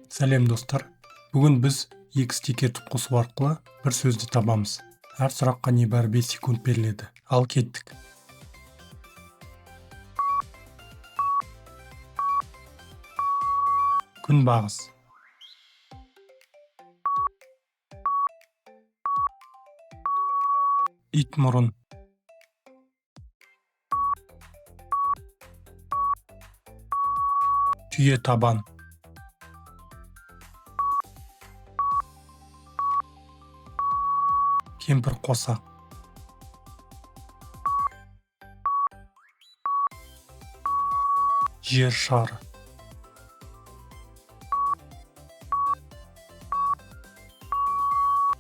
Сәлем достар. Бүгін біз X текетіп қосу арқылы бір сөзді табамыз. Әр сұраққа небәрі 5 секунд беріледі. Ал кеттік. Күнбағыс. Итмұрын. Түйе табан. Кемпір қосақ. Жер шары.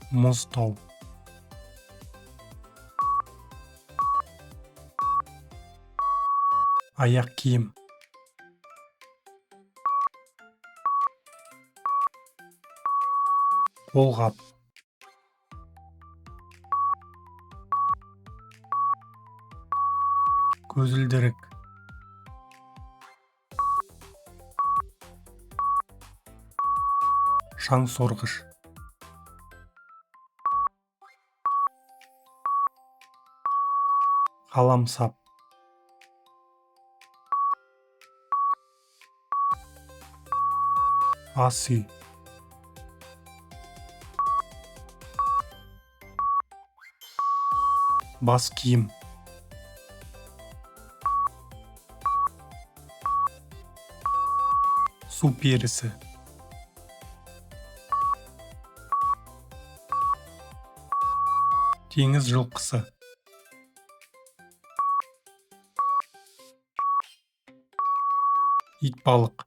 Мұз тау. Аяқ киім. Қолғап. Көзілдірік. Шаң сорғыш. Қаламсап. Ас үй. Бас киім. Су перісі. Теңіз жылқысы. Итбалық.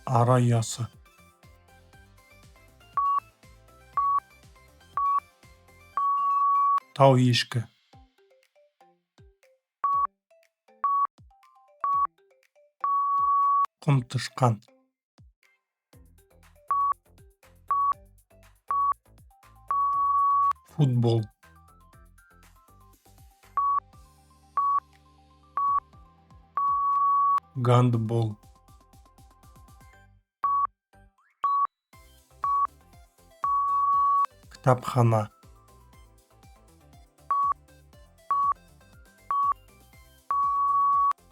Ара ұясы. Тау ешкі. Құм тышқан. Футбол. Гандбол. Кітапхана.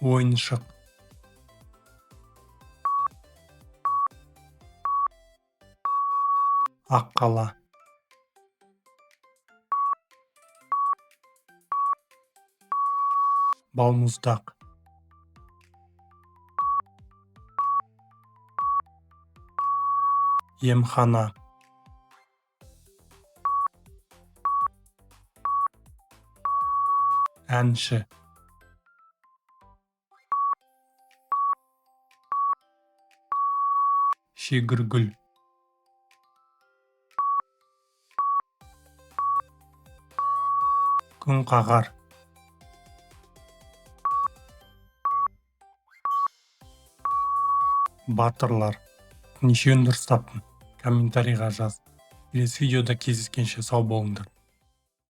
Ойыншық. Аққала. Балмұздақ. Емхана. Әнші. Шегіргүл. Күн қағар. Батырлар. Нешеуін дұрыс таптың? Комментарийға жаз. Келесі видеода кездескенше сау болыңдар.